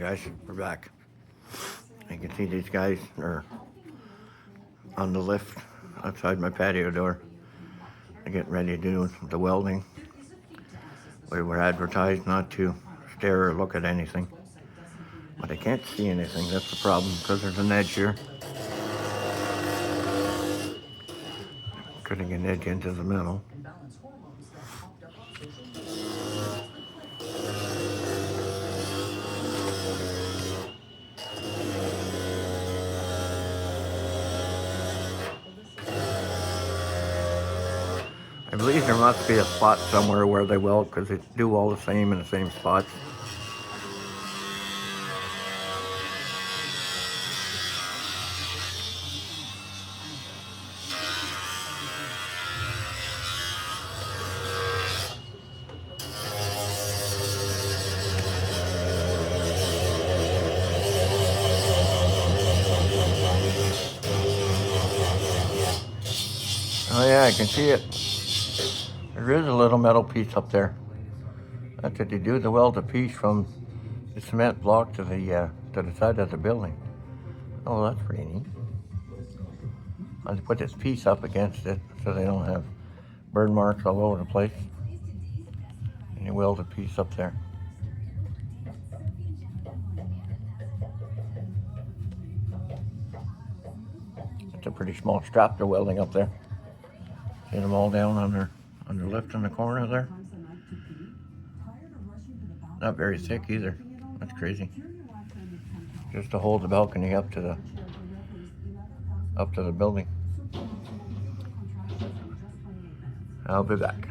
Guys, we're back. You can see these guys are on the lift outside my patio door. They're getting ready to do the welding. We were advertised not to stare or look at anything, but I can't see anything. That's the problem because there's an edge here. Cutting an edge into the metal. I believe there must be a spot somewhere where they weld because they do all the same in the same spots. Oh yeah, I can see it. There is a little metal piece up there. That's what they do. They weld a piece from the cement block to the side of the building. Oh, that's pretty neat. I'll put this piece up against it so they don't have burn marks all over the place. And you weld a piece up there. It's a pretty small strap they're welding up there. See them all down on their left in the corner there. Not very thick either. That's crazy. Just to hold the balcony up to the building. I'll be back.